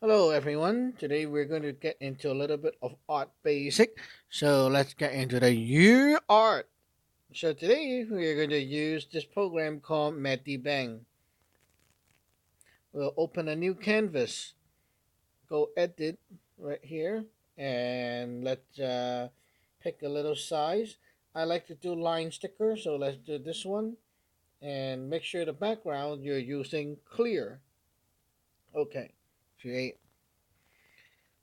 Hello everyone. Today we're going to get into a little bit of art basic. So let's get into the U art. So today we're going to use this program called Bang. We'll open a new canvas. Go edit right here and let's pick a little size. I like to do line sticker, so let's do this one and make sure the background you're using clear. Okay. Create.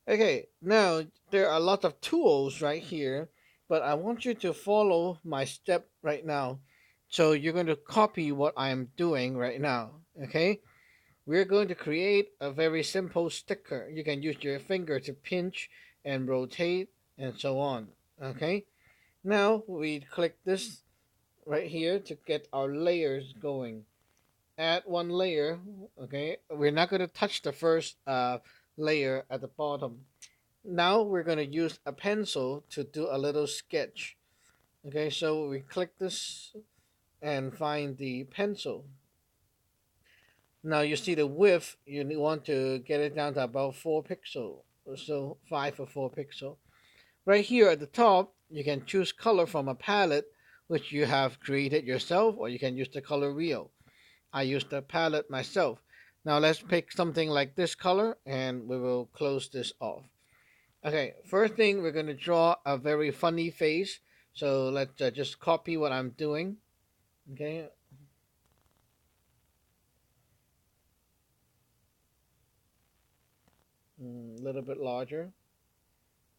Okay, now there are a lot of tools right here, but I want you to follow my step right now. So you're going to copy what I'm doing right now. Okay, we're going to create a very simple sticker. You can use your finger to pinch and rotate and so on. Okay, now we click this right here to get our layers going. Add one layer. Okay, we're not going to touch the first layer at the bottom. Now we're going to use a pencil to do a little sketch. Okay, so we click this and find the pencil. Now you see the width, you want to get it down to about 4 pixel. So 5 or 4 pixel. Right here at the top, you can choose color from a palette which you have created yourself, or you can use the color wheel. I use the palette myself. Now let's pick something like this color and we will close this off. Okay, first thing we're going to draw a very funny face. So let's just copy what I'm doing. Okay, a little bit larger.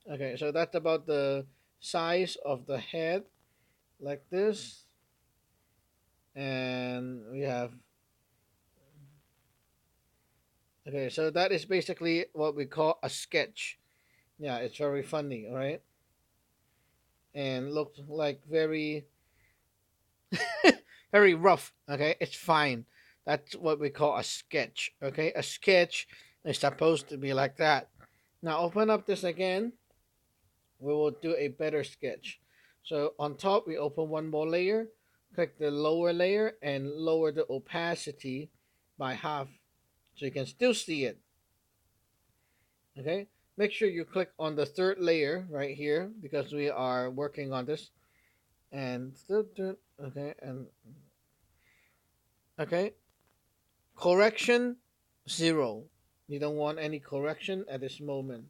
Okay, so that's about the size of the head, like this. And we have, okay, so that is basically what we call a sketch. Yeah, it's very funny, right? And looks like very, very rough. Okay, it's fine. That's what we call a sketch. Okay, a sketch is supposed to be like that. Now open up this again. We will do a better sketch. So on top, we open one more layer. Click the lower layer and lower the opacity by half, so you can still see it. Okay. Make sure you click on the third layer right here because we are working on this. And okay, and okay, correction 0. You don't want any correction at this moment.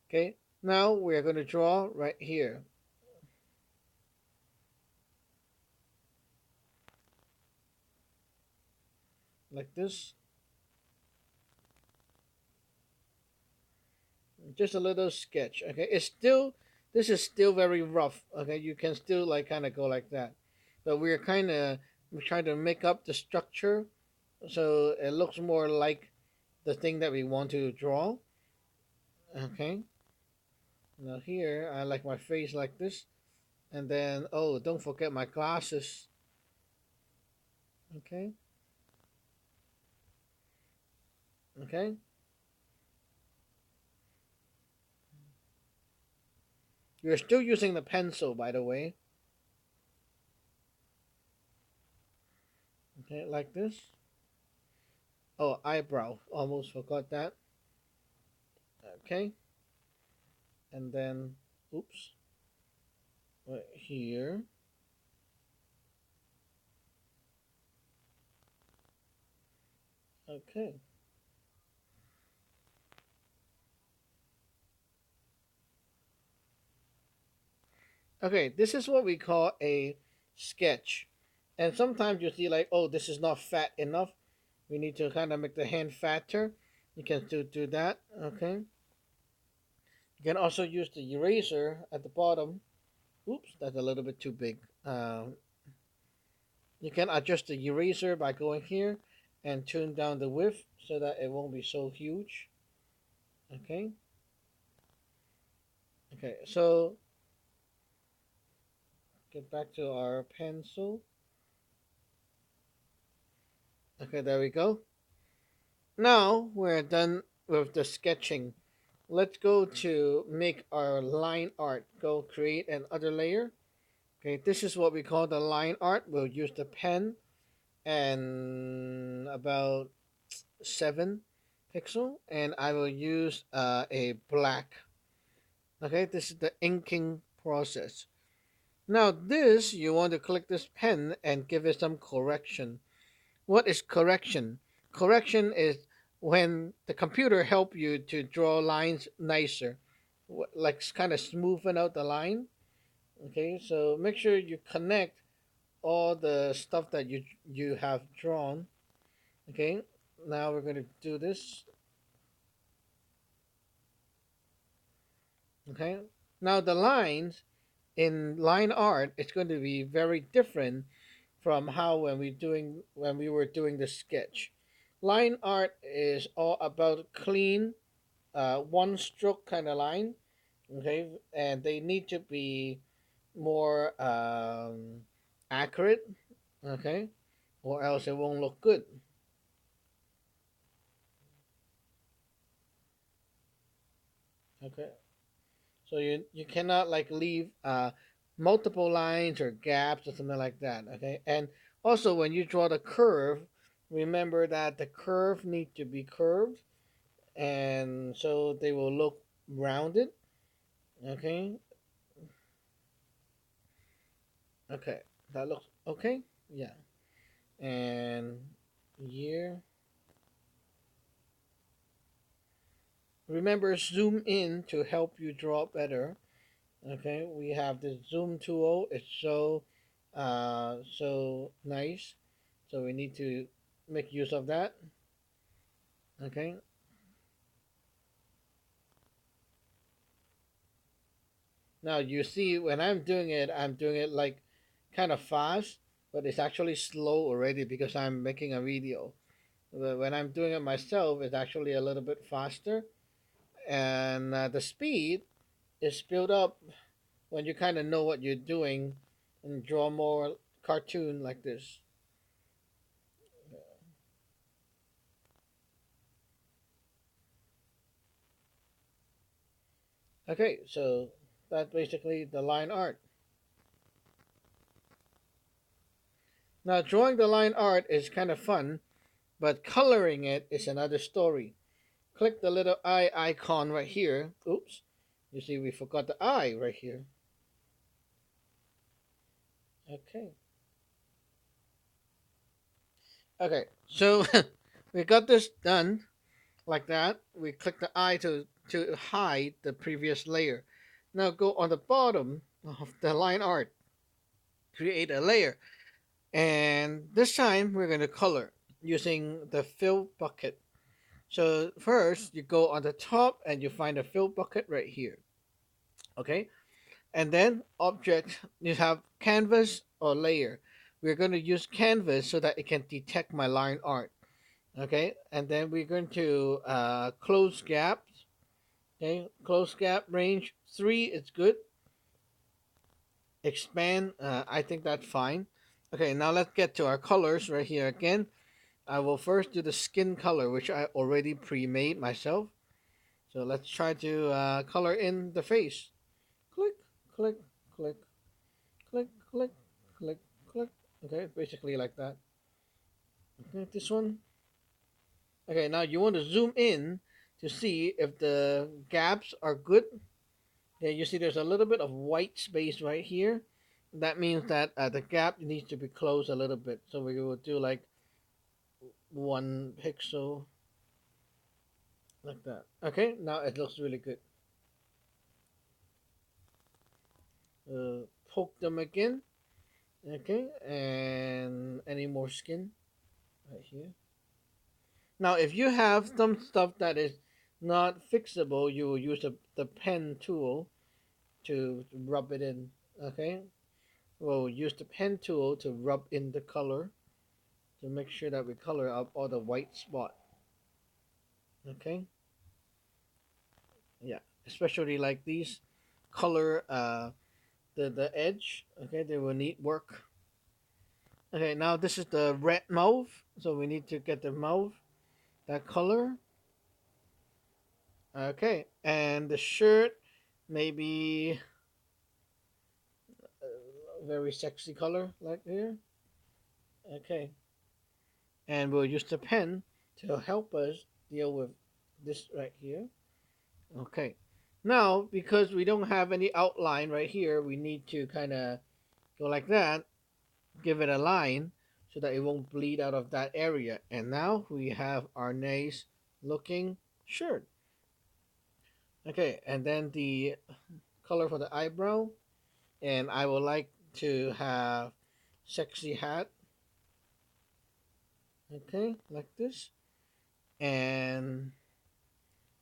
Okay. Now we're going to draw right here like this. Just a little sketch. Okay, it's still, this is still very rough. Okay, you can still like kind of go like that, but we're trying to make up the structure so it looks more like the thing that we want to draw. Okay, now here I like my face like this, and then oh, don't forget my glasses. Okay, okay, you're still using the pencil, by the way. Okay, like this. Oh, eyebrow, almost forgot that. Okay, and then oops, right here. Okay. Okay, this is what we call a sketch. And sometimes you see like, oh, this is not fat enough. We need to kind of make the hand fatter. You can still do that. Okay. You can also use the eraser at the bottom. Oops, that's a little bit too big. You can adjust the eraser by going here and tune down the width so that it won't be so huge. Okay. Okay, so get back to our pencil. Okay, there we go. Now we're done with the sketching. Let's go to make our line art. Go create another layer. Okay, this is what we call the line art. We'll use the pen and about 7 pixel, and I will use a black. Okay, this is the inking process. Now this, you want to click this pen and give it some correction. What is correction? Correction is when the computer help you to draw lines nicer, like kind of smoothing out the line. Okay, so make sure you connect all the stuff that you have drawn. Okay, now we're going to do this. Okay, now the lines in line art, it's going to be very different from how when we were doing the sketch. Line art is all about clean, one stroke kind of line. Okay, and they need to be more accurate. Okay, or else it won't look good. Okay, so you cannot like leave multiple lines or gaps or something like that. Okay, and also when you draw the curve, remember that the curve need to be curved, and so they will look rounded. Okay, okay, that looks okay. Yeah, and year. Remember, zoom in to help you draw better. Okay, we have the zoom tool. It's so nice. So we need to make use of that. Okay. Now you see when I'm doing it like kind of fast, but it's actually slow already because I'm making a video. But when I'm doing it myself, it's actually a little bit faster, and the speed is built up when you kind of know what you're doing and draw more cartoon like this. Okay, so that's basically the line art. Now, drawing the line art is kind of fun, but coloring it is another story. Click the little eye icon right here. Oops, you see we forgot the eye right here. Okay, okay, so we got this done like that. We click the eye to hide the previous layer. Now go on the bottom of the line art, create a layer, and this time we're going to color using the fill bucket. So first you go on the top and you find a fill bucket right here. Okay, and then object, you have canvas or layer. We're going to use canvas so that it can detect my line art. Okay, and then we're going to close gaps. Okay, close gap range 3 is good. Expand, I think that's fine. Okay, now let's get to our colors right here again. I will first do the skin color, which I already pre-made myself. So let's try to color in the face. Click, click, click, click, click, click, click. Okay, basically like that. Okay, this one. Okay, now you want to zoom in to see if the gaps are good. Okay, you see there's a little bit of white space right here. That means that the gap needs to be closed a little bit. So we will do like 1 pixel like that. Okay, now it looks really good. Poke them again. Okay, and any more skin right here. Now, if you have some stuff that is not fixable, you will use the pen tool to rub it in. Okay, we'll use the pen tool to rub in the color to make sure that we color up all the white spot. Okay, yeah, especially like these color the edge. Okay, they will need work. Okay, now this is the red mauve, so we need to get the mauve, that color. Okay, and the shirt, maybe a very sexy color like here. Okay, and we'll use the pen to help us deal with this right here. Okay. Now, because we don't have any outline right here, we need to kind of go like that, give it a line so that it won't bleed out of that area. And now we have our nice looking shirt. Okay, and then the color for the eyebrow. And I would like to have sexy hat. Okay, like this. And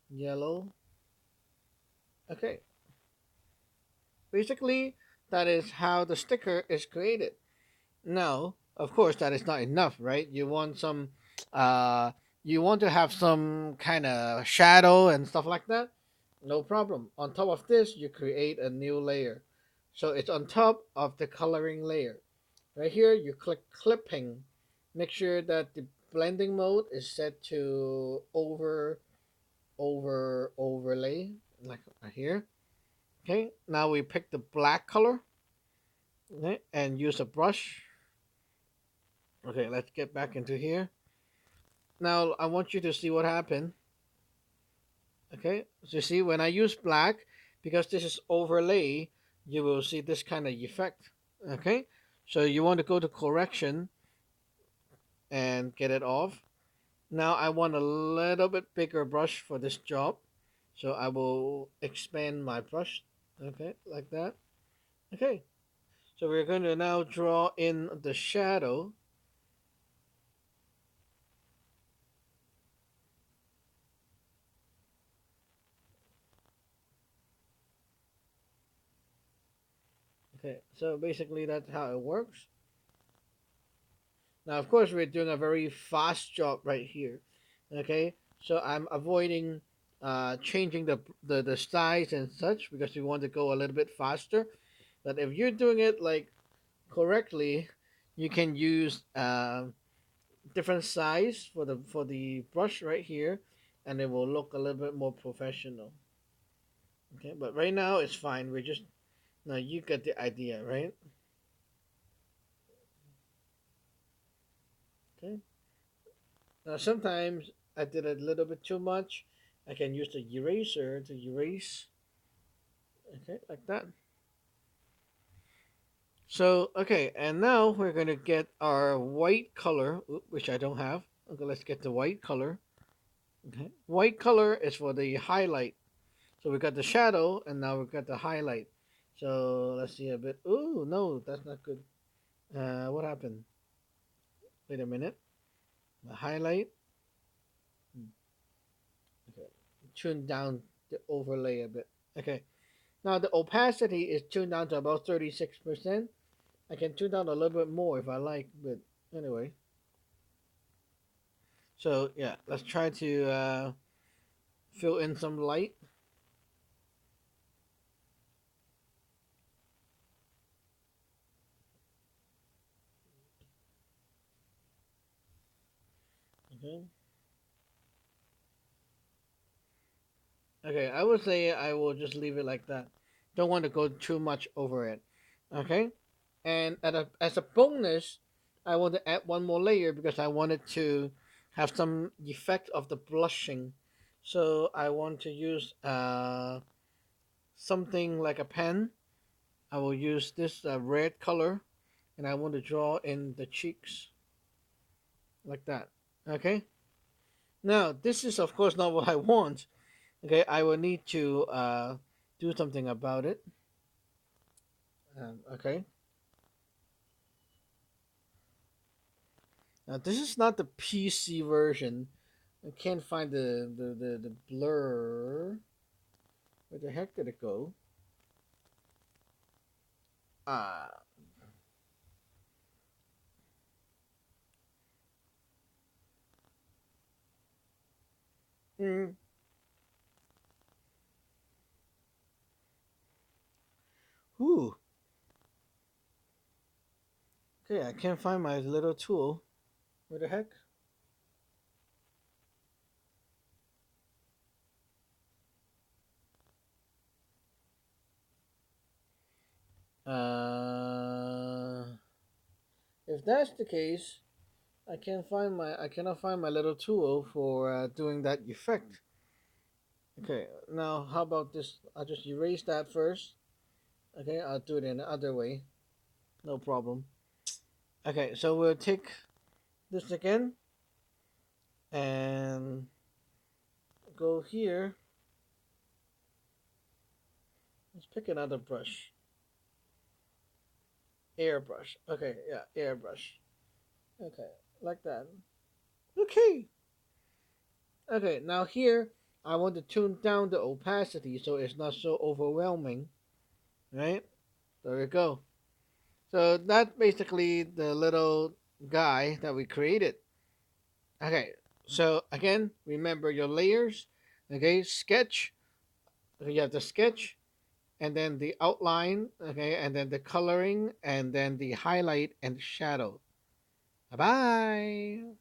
yellow. Okay, basically, that is how the sticker is created. Now, of course, that is not enough, right? Uh, you want to have some kind of shadow and stuff like that. No problem. On top of this, you create a new layer. So it's on top of the coloring layer. Right here, you click clipping. Make sure that the blending mode is set to overlay, like right here. Okay, now we pick the black color, okay, and use a brush. Okay, let's get back into here. Now I want you to see what happened. Okay, so you see when I use black, because this is overlay, you will see this kind of effect. Okay, so you want to go to correction and get it off. Now I want a little bit bigger brush for this job. So I will expand my brush. Okay, like that. Okay, so we're going to now draw in the shadow. Okay, so basically that's how it works. Now, of course, we're doing a very fast job right here. Okay, so I'm avoiding changing the size and such because we want to go a little bit faster. But if you're doing it like correctly, you can use different size for the brush right here, and it will look a little bit more professional. Okay, but right now it's fine. We're just now you get the idea, right? Okay. Now sometimes I did a little bit too much. I can use the eraser to erase. Okay, like that. So okay, and now we're gonna get our white color, which I don't have. Okay, let's get the white color. Okay, white color is for the highlight. So we got the shadow, and now we've got the highlight. So let's see a bit. Ooh, no, that's not good. What happened? Wait a minute. The highlight. Okay, tune down the overlay a bit. Okay. Now the opacity is tuned down to about 36%. I can tune down a little bit more if I like, but anyway. So yeah, let's try to fill in some light. Okay. Okay, I would say I will just leave it like that. Don't want to go too much over it. Okay. And as a bonus, I want to add one more layer because I wanted to have some effect of the blushing. So I want to use something like a pen. I will use this red color, and I want to draw in the cheeks like that. Okay. Now this is of course not what I want. Okay, I will need to do something about it. Okay. Now this is not the PC version. I can't find the blur. Where the heck did it go? Ah. Mm. Ooh. Okay, I can't find my little tool. Where the heck? Uh, if that's the case, I cannot find my little tool for doing that effect. Okay, now how about this? I'll just erase that first. Okay, I'll do it in the other way. No problem. Okay, so we'll take this again and go here. Let's pick another brush. Airbrush. Okay, yeah, airbrush. Okay, like that. Okay. Okay, now here I want to tune down the opacity so it's not so overwhelming. Right? There we go. So that's basically the little guy that we created. Okay, so again, remember your layers. Okay, sketch. Okay, you have the sketch, and then the outline. Okay, and then the coloring, and then the highlight and shadow. Bye bye.